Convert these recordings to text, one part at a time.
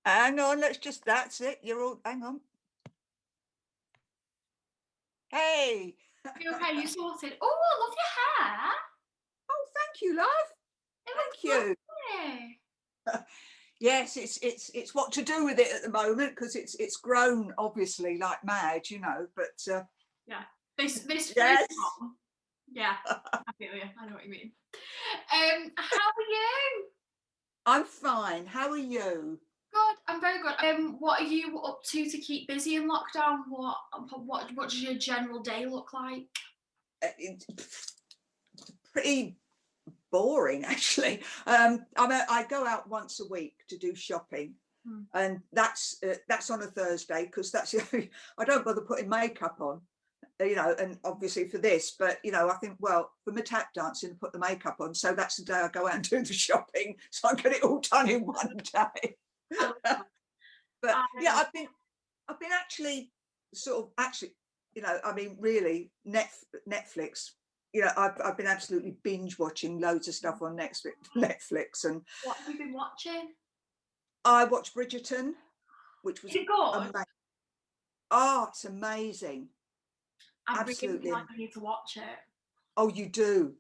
Hang on, that's it. You're all, hang on. Hey. You okay? You sorted. Oh, I love your hair. Oh, thank you, love. It Thank looks you. lovely. Yes, it's what to do with it at the moment because it's grown obviously like mad, but Yeah. This fruit yes. bomb. Yeah. I feel you. I know what you mean. How are you? I'm fine. How are you? Good. I'm very good. What are you up to keep busy in lockdown? What does your general day look like? It's pretty boring actually. I go out once a week to do shopping. And that's on a Thursday because that's I don't bother putting makeup on, and obviously for this, but I think, well, for my tap dancing, I put the makeup on, so that's the day I go out and do the shopping, so I get it all done in one day. But yeah, I've been actually really Netflix. I've been absolutely binge watching loads of stuff on Netflix, and What have you been watching? I watched Bridgerton, which Is was it good? amazing. Oh, it's amazing. I really Absolutely. feel like I need to watch it. Oh, you do.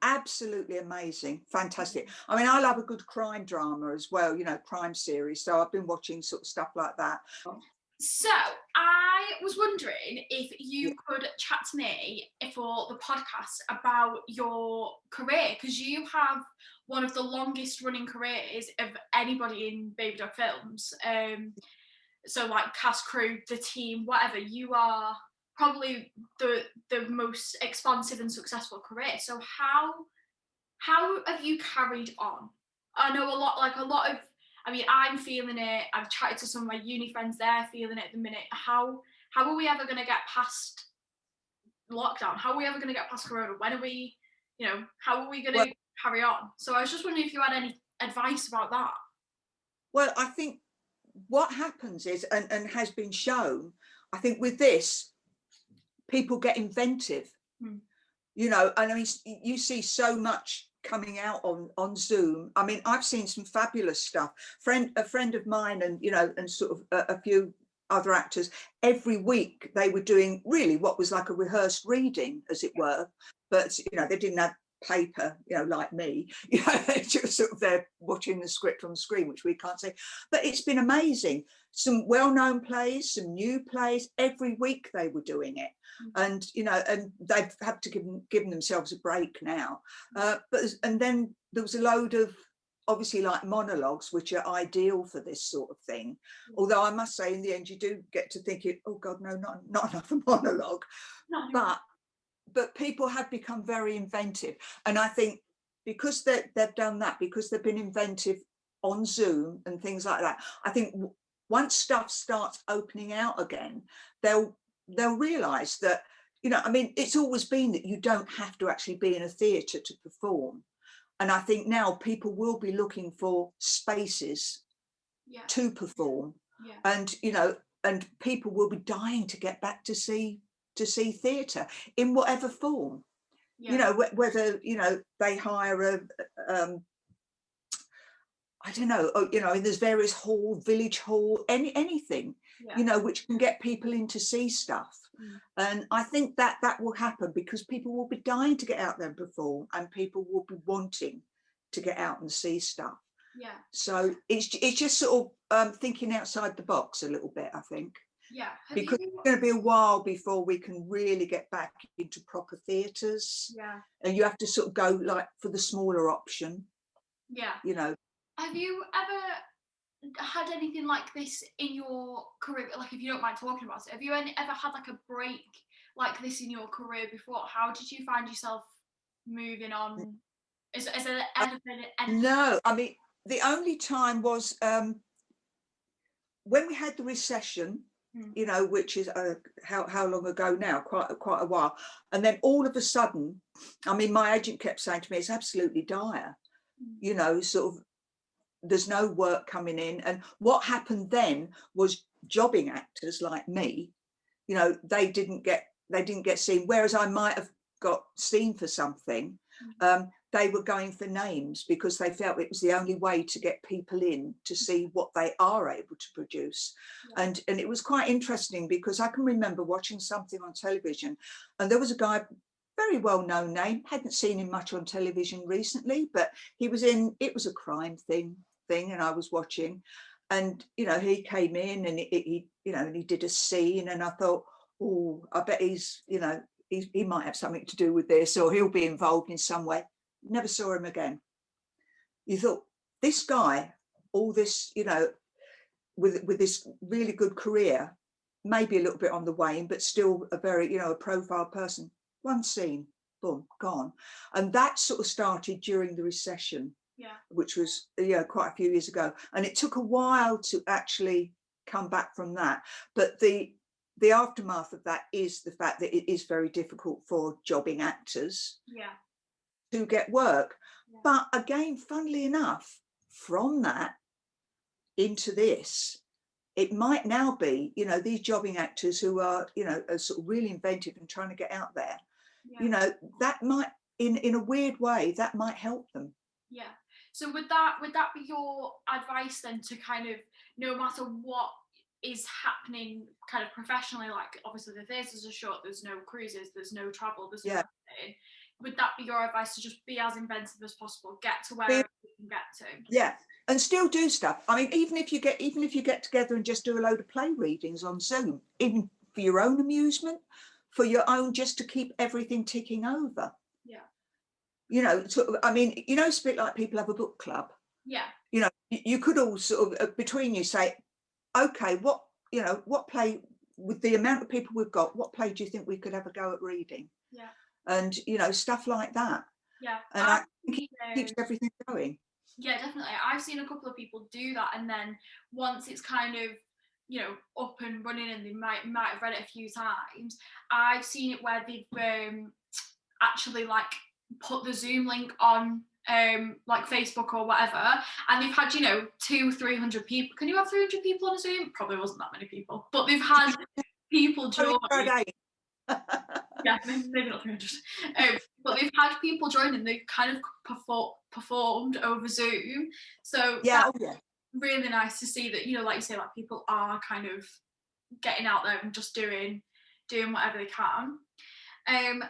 Absolutely amazing. Fantastic. I mean, I love a good crime drama as well, crime series. So I've been watching sort of stuff like that. So I was wondering if you Yeah. could chat to me for the podcast about your career, because you have one of the longest running careers of anybody in Baby Dog Films. So like cast, crew, the team, whatever, you are probably the most expansive and successful career. So how have you carried on? I know a lot of, I mean, I'm feeling it. I've chatted to some of my uni friends, they're feeling it at the minute. How are we ever going to get past lockdown? How are we ever going to get past Corona? When are we, how are we going to carry on? So I was just wondering if you had any advice about that. Well, I think what happens is, and has been shown, I think with this, people get inventive, and I mean, you see so much coming out on Zoom. I mean, I've seen some fabulous stuff. A friend of mine, and sort of a few other actors, every week they were doing really what was like a rehearsed reading, as it were, but they didn't have paper, like me, just sort of there watching the script on the screen, which we can't see. But it's been amazing. Some well-known plays, some new plays. Every week they were doing it, and and they've had to give themselves a break now. And then there was a load of obviously like monologues, which are ideal for this sort of thing. Although I must say, in the end, you do get to think it. Oh God, no, not enough monologue. No. But people have become very inventive, and I think because they've done that, because they've been inventive on Zoom and things like that, I think once stuff starts opening out again, they'll realise that I mean, it's always been that you don't have to actually be in a theatre to perform, and I think now people will be looking for spaces to perform, and and people will be dying to get back to see theatre in whatever form. Whether they hire a I don't know, there's various village hall, anything, which can get people in to see stuff. And I think that will happen because people will be dying to get out there and perform, and people will be wanting to get out and see stuff. So it's just sort of thinking outside the box a little bit, I think. Because it's going to be a while before we can really get back into proper theatres. And you have to sort of go like for the smaller option. Have you ever had anything like this in your career? Like, if you don't mind talking about it, have you ever had like a break like this in your career before? How did you find yourself moving on? Is there ever been anything? No, I mean, the only time was when we had the recession, which is how long ago now? Quite a while. And then all of a sudden, I mean, my agent kept saying to me, "It's absolutely dire." Sort of, there's no work coming in. And what happened then was jobbing actors like me, they didn't get seen, whereas I might have got seen for something. they were going for names because they felt it was the only way to get people in to see what they are able to produce. And it was quite interesting because I can remember watching something on television, and there was a guy, very well-known name, hadn't seen him much on television recently, but he was in, it was a crime thing, and I was watching, and he came in and he and he did a scene, and I thought, oh, I bet he's he might have something to do with this, or he'll be involved in some way. Never saw him again. You thought, this guy, all this, with this really good career, maybe a little bit on the wane, but still a very, a profile person. One scene, boom, gone. And that sort of started during the recession, which was quite a few years ago. And it took a while to actually come back from that. But the aftermath of that is the fact that it is very difficult for jobbing actors to get work. But again, funnily enough, from that into this, it might now be, these jobbing actors who are, are sort of really inventive and trying to get out there, that might, in a weird way, that might help them. Yeah. So would that be your advice then, to kind of, no matter what is happening kind of professionally, like obviously the theatres are shut, there's no cruises, there's no travel, there's nothing, would that be your advice, to just be as inventive as possible, get to where you can get to? Yeah, and still do stuff. I mean, even if you get together and just do a load of play readings on Zoom, even for your own amusement, for your own, just to keep everything ticking over. I mean, it's a bit like people have a book club. You could all sort of between you say, okay, what play, with the amount of people we've got, what play do you think we could have a go at reading? And stuff like that. And I think it keeps everything going. Yeah, definitely. I've seen a couple of people do that, and then once it's kind of up and running, and they might have read it a few times, I've seen it where they've actually like put the Zoom link on like Facebook or whatever, and they've had 200-300 people. Can you have 300 people on a Zoom? Probably wasn't that many people, but they've had people join. Yeah, maybe not 300. But they've had people join, and they've kind of performed over Zoom. So that's really nice to see that, like you say, like people are kind of getting out there and just doing whatever they can.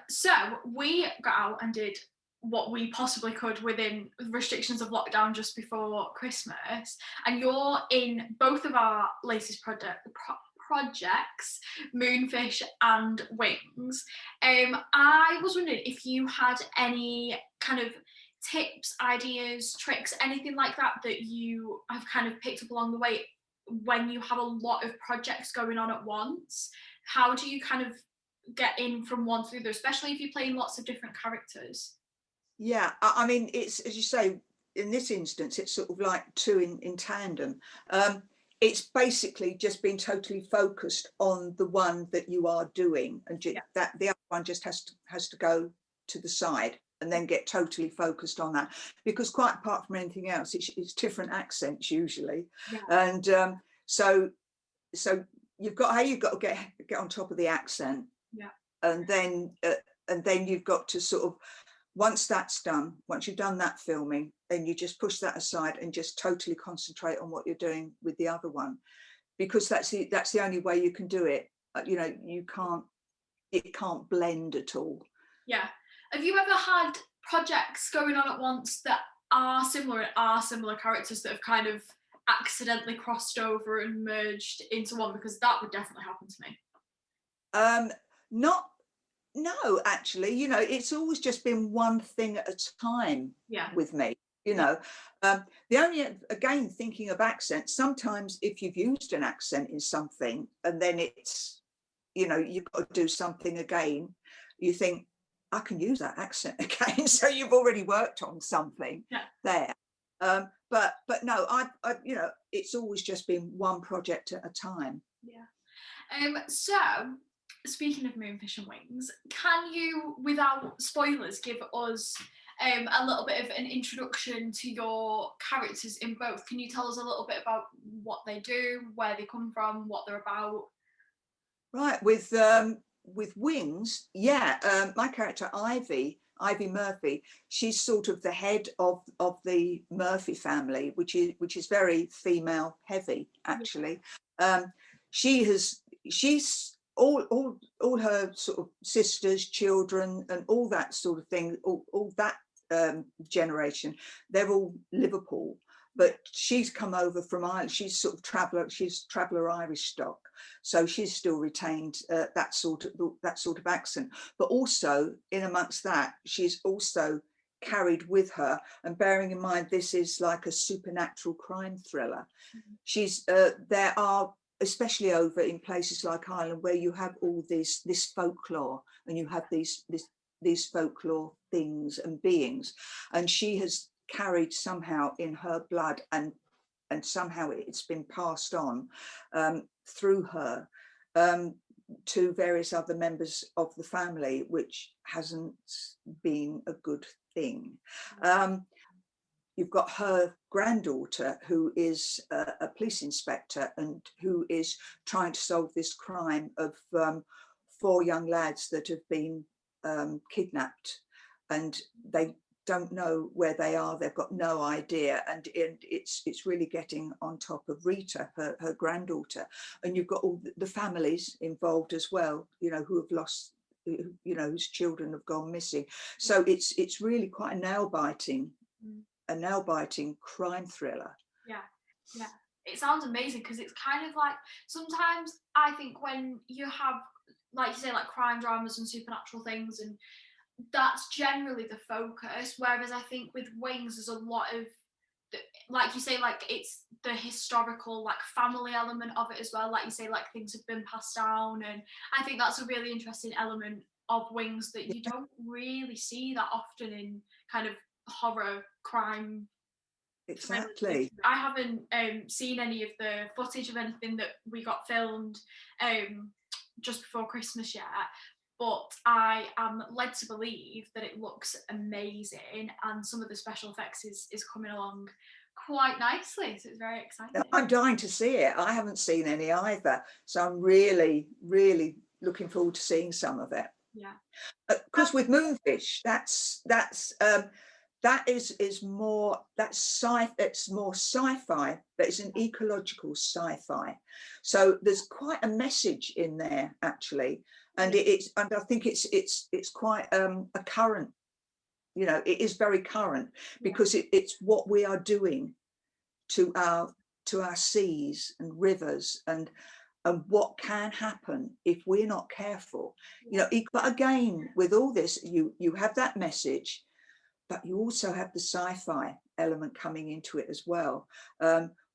So we got out and did what we possibly could within restrictions of lockdown just before Christmas, and you're in both of our latest projects, Moonfish and Wings. I was wondering if you had any kind of tips, ideas, tricks, anything like that you have kind of picked up along the way when you have a lot of projects going on at once. How do you kind of get in from one to the other, especially if you're playing lots of different characters? Yeah, I mean, it's, as you say, in this instance, it's sort of like two in tandem. It's basically just being totally focused on the one that you are doing, and that the other one just has to go to the side, and then get totally focused on that, because quite apart from anything else, it's different accents usually. And so you've got to get on top of the accent, and then you've got to sort of, once that's done, once you've done that filming, then you just push that aside and just totally concentrate on what you're doing with the other one, because that's the only way you can do it. It can't blend at all. Yeah. Have you ever had projects going on at once that are similar characters that have kind of accidentally crossed over and merged into one? Because that would definitely happen to me. No, actually, it's always just been one thing at a time with me. The only, again, thinking of accents, sometimes if you've used an accent in something and then it's, you've got to do something again, you think, I can use that accent again. So you've already worked on something there. But no, I it's always just been one project at a time. So speaking of Moonfish and Wings, can you, without spoilers, give us a little bit of an introduction to your characters in both? Can you tell us a little bit about what they do, where they come from, what they're about? Right, with Wings, my character Ivy Ivy Murphy, she's sort of the head of the Murphy family, which is very female heavy, actually. She's all her sort of sisters, children, and all that sort of thing, all that generation, they're all Liverpool. But she's come over from Ireland. She's sort of traveller Irish stock, so she's still retained that sort of accent. But also, in amongst that, she's also carried with her, and bearing in mind this is like a supernatural crime thriller. She's there are, especially over in places like Ireland, where you have all this folklore, and you have these folklore things and beings, and she has carried somehow in her blood, and somehow it's been passed on through her to various other members of the family, which hasn't been a good thing. You've got her granddaughter, who is a police inspector, and who is trying to solve this crime of 4 young lads that have been kidnapped, and they don't know where they are. They've got no idea, and it's really getting on top of Rita, her granddaughter. And you've got all the families involved as well, you know, who have lost, you know, whose children have gone missing. So it's really quite a nail-biting crime thriller. Yeah, it sounds amazing, because it's kind of like, sometimes I think when you have, like you say, like crime dramas and supernatural things, and that's generally the focus, whereas I think with Wings there's a lot of, like you say, like it's the historical, like family element of it as well, like you say, like things have been passed down, and I think that's a really interesting element of Wings that you don't really see that often in kind of horror crime. Exactly. I haven't seen any of the footage of anything that we got filmed just before Christmas yet, but I am led to believe that it looks amazing, and some of the special effects is coming along quite nicely, so it's very exciting. I'm dying to see it. I haven't seen any either, so I'm really looking forward to seeing some of it. Yeah, because with Moonfish, that is more, it's more sci-fi, but it's an ecological sci-fi. So there's quite a message in there, actually, and and I think it's quite a current, you know, it is very current, because it's what we are doing to our seas and rivers, and what can happen if we're not careful. You know, but again, with all this, you have that message, but you also have the sci-fi element coming into it as well.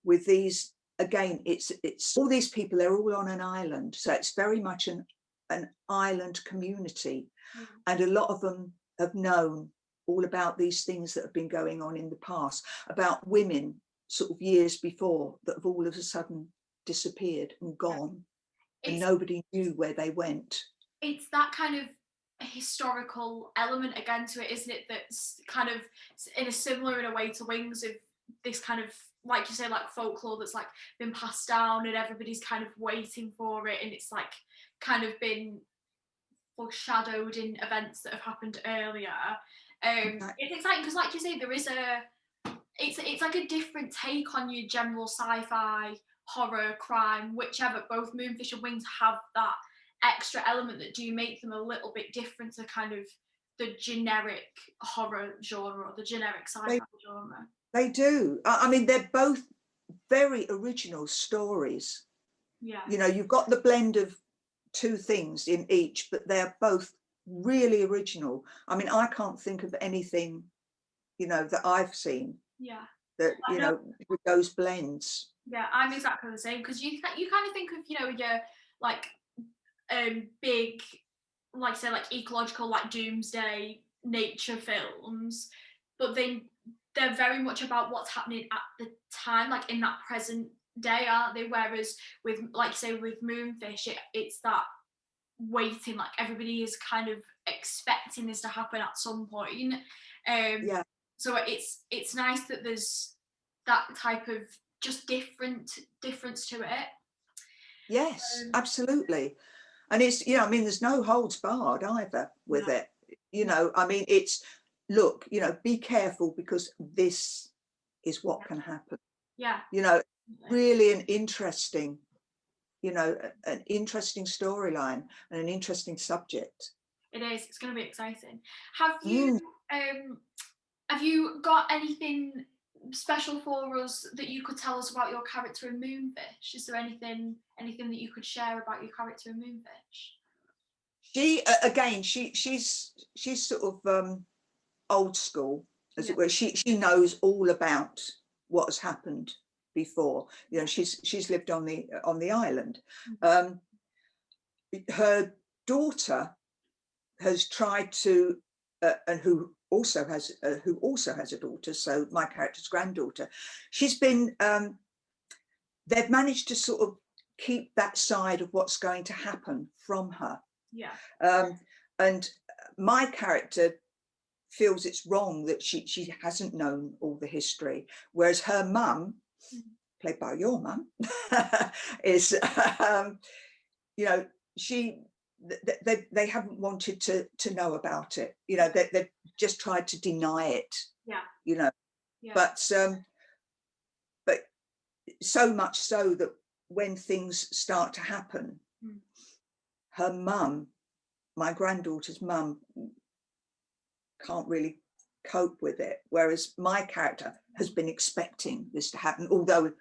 With these, again, it's all these people, they're all on an island, so it's very much an island community, and a lot of them have known all about these things that have been going on in the past, about women sort of years before that have all of a sudden disappeared and gone, and nobody knew where they went. It's that kind of historical element again to it, isn't it, that's kind of in a way to Wings, of this kind of, like you say, like folklore that's like been passed down, and everybody's kind of waiting for it, and it's like kind of been foreshadowed in events that have happened earlier. It's exciting because, like you say, there is it's like a different take on your general sci-fi, horror, crime, whichever. Both Moonfish and Wings have that extra element that do make them a little bit different to kind of the generic horror genre or the generic sci-fi genre. They do. I mean, they're both very original stories. Yeah. You know, you've got the blend of 2 things in each, but they're both really original. I mean, I can't think of anything, you know, that I've seen. Yeah. That, you know, with those blends. Yeah, I'm exactly the same, because you kind of think of, you know, your like big, like say, like ecological, like doomsday nature films, but they're very much about what's happening at the time, like in that present day, aren't they? Whereas with, like say, with Moonfish, it's that waiting, like everybody is kind of expecting this to happen at some point. So it's nice that there's that type of just difference to it. Yes, absolutely. And it's, you know, I mean, there's no holds barred either with it. you know, I mean, it's, look, you know, be careful because this is what can happen. Yeah. You know, really an interesting, you know, an interesting storyline and an interesting subject. It is. It's going to be exciting. Have you got anything special for us that you could tell us about your character in Moonfish? Is there anything that you could share about your character in Moonfish? She again, she's sort of old school, as it were. She knows all about what has happened before. You know, she's lived on the island. Her daughter has tried to, and who also has a daughter. So my character's granddaughter, she's been. They've managed to sort of keep that side of what's going to happen from her. Yeah. And my character feels it's wrong that she hasn't known all the history, whereas her mum, played by your mum, is you know, they haven't wanted to know about it. You know, they've just tried to deny it. Yeah. You know, but so much so that when things start to happen, her mum, my granddaughter's mum, can't really cope with it, whereas my character has been expecting this to happen, although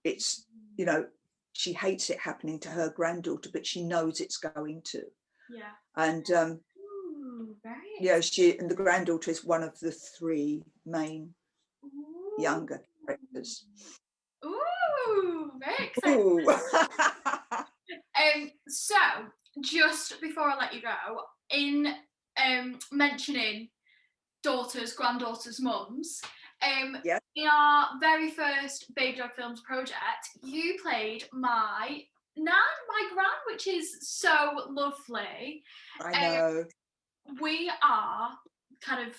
it's, you know, she hates it happening to her granddaughter, but she knows it's going to. Yeah. And the granddaughter is one of the three main younger characters. Ooh, very exciting. So just before I let you go, in mentioning daughters, granddaughters, mums, in our very first Baby Dog Films project, you played my nan, my gran, which is so lovely. I know. We are kind of,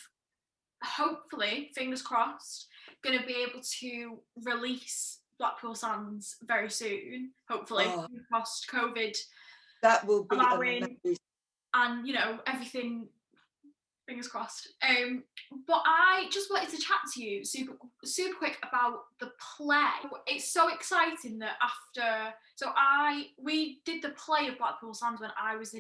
hopefully, fingers crossed, going to be able to release Blackpool Sands very soon, hopefully, post COVID. That will be amazing. And, you know, everything, fingers crossed. But I just wanted to chat to you super quick about the play. It's so exciting that we did the play of Blackpool Sands when I was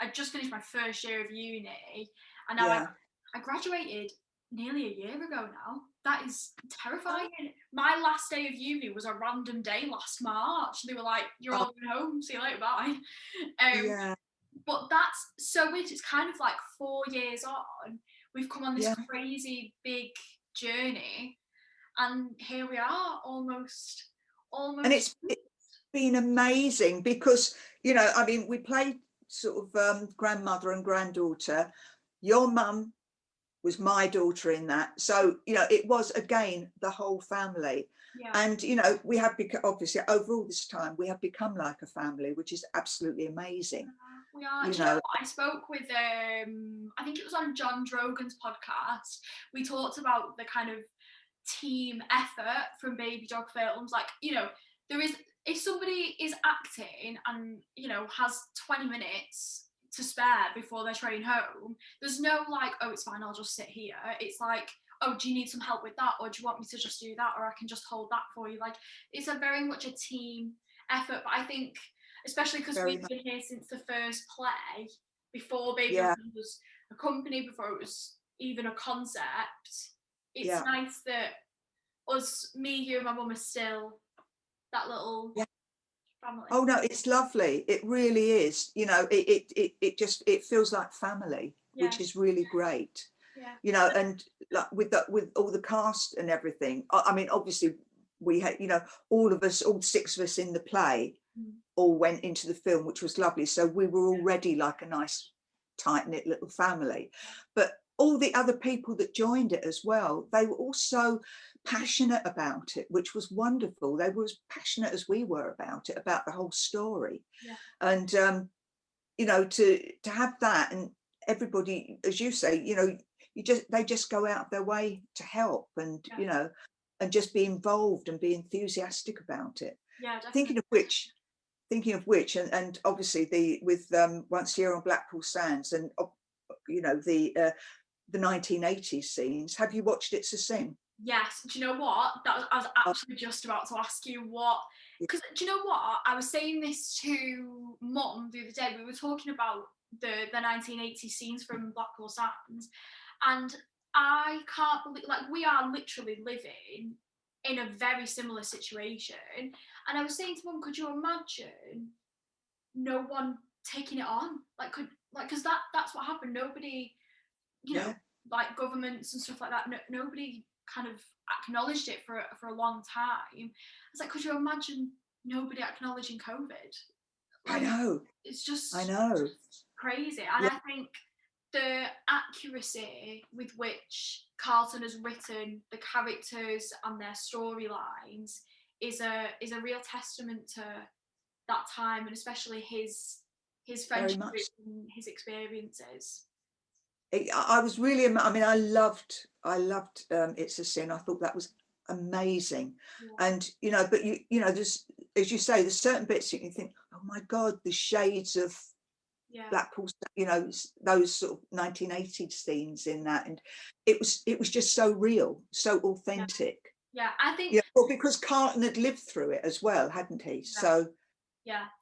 I just finished my first year of uni, and now I graduated nearly a year ago now. That is terrifying. My last day of uni was a random day last March. They were like, "You're all going home, see you later, bye." But that's so weird. It's kind of like 4 years on, we've come on this crazy big journey, and here we are, almost. And it's been amazing because, you know, I mean, we played sort of grandmother and granddaughter. Your mum was my daughter in that, so you know, it was again the whole family. And you know, we have become, obviously over all this time, we have become like a family, which is absolutely amazing. We are. You know, I spoke with I think it was on John Drogan's podcast. We talked about the kind of team effort from Baby Dog Films. Like, you know, there is, if somebody is acting and, you know, has 20 minutes to spare before their train home, there's no like, oh, it's fine, I'll just sit here. It's like, oh, do you need some help with that, or do you want me to just do that, or I can just hold that for you? Like, it's a very much a team effort. But I think, especially because we've been here since the first play, before Baby Dog was a company, before it was even a concept, it's nice that us, me, you and my mum are still that little family. Oh no, it's lovely. It really is. You know, it just feels like family, which is really great. You know, and like with all the cast and everything. I mean, obviously we had, you know, all six of us in the play all went into the film, which was lovely. So we were already like a nice tight-knit little family. But all the other people that joined it as well, they were also passionate about it, which was wonderful. They were as passionate as we were about it, about the whole story. And you know, to have that, and everybody, as you say, you know, they just go out of their way to help, and you know, and just be involved and be enthusiastic about it. Thinking of which, and obviously with once a year on Blackpool Sands, and you know, the 1980s scenes. Have you watched It's a Sin? Yes. Do you know what? I was actually just about to ask you what, because do you know what? I was saying this to Mum the other day. We were talking about the 1980s scenes from Blackpool Sands, and I can't believe, like, we are literally living in a very similar situation. And I was saying to Mum, could you imagine no one taking it on? Like, because that's what happened. Nobody, you know, like governments and stuff like that, nobody kind of acknowledged it for a long time. It's like, could you imagine nobody acknowledging COVID? Like, I know. It's just crazy. And I think the accuracy with which Carlton has written the characters and their storylines is a real testament to that time, and especially his friendship and his experiences. I was really, I mean, I loved It's a Sin. I thought that was amazing. And you know, but you know, there's, as you say, there's certain bits that you think, oh my God, the shades of Blackpool, you know, those sort of 1980s scenes in that, and it was just so real, so authentic. I think well, because Carlton had lived through it as well, hadn't he? So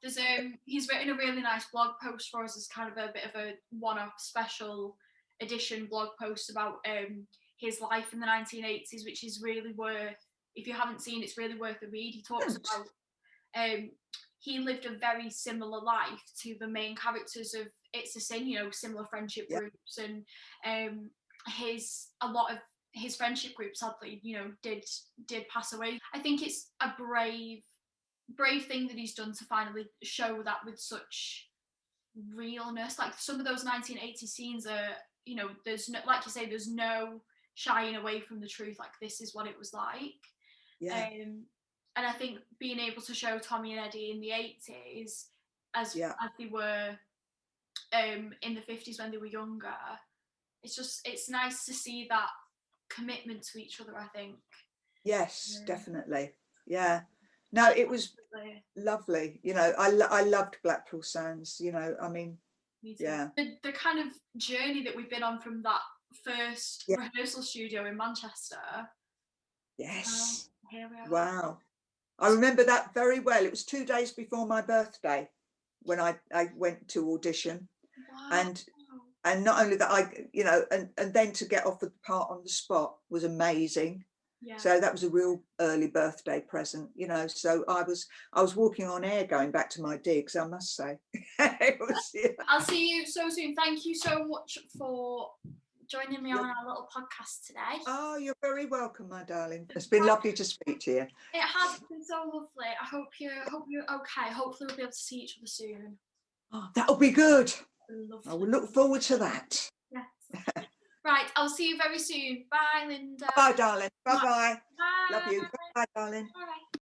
there's he's written a really nice blog post for us as kind of a bit of a one-off special edition blog post about his life in the 1980s, which is really worth, if you haven't seen, it's really worth a read. He talks about he lived a very similar life to the main characters of It's a Sin, you know, similar friendship groups, and a lot of his friendship groups, sadly, you know, did pass away. I think it's a brave thing that he's done to finally show that with such realness. Like, some of those 1980 scenes are, you know, there's no, like you say, there's no shying away from the truth. Like, this is what it was like. And I think being able to show Tommy and Eddie in the 80s as they were in the 50s when they were younger, it's nice to see that commitment to each other, I think. Yes, definitely. No, it was lovely. You know, I loved Blackpool Sands, you know, I mean, the kind of journey that we've been on from that first rehearsal studio in Manchester. Here we are. Wow. I remember that very well. It was 2 days before my birthday when I went to audition. And not only that, you know, and then to get offered the part on the spot was amazing. So that was a real early birthday present, you know. So I was walking on air going back to my digs, I must say. I'll see you so soon. Thank you so much for joining me on our little podcast today. Oh, you're very welcome, my darling. It's been lovely to speak to you. It has been so lovely. I hope you're okay. Hopefully we'll be able to see each other soon. Oh, that'll be good. Lovely. I will look forward to that. Yes. Right, I'll see you very soon. Bye, Linda. Bye, darling. Bye-bye. Bye. Love you. Bye, darling. Bye.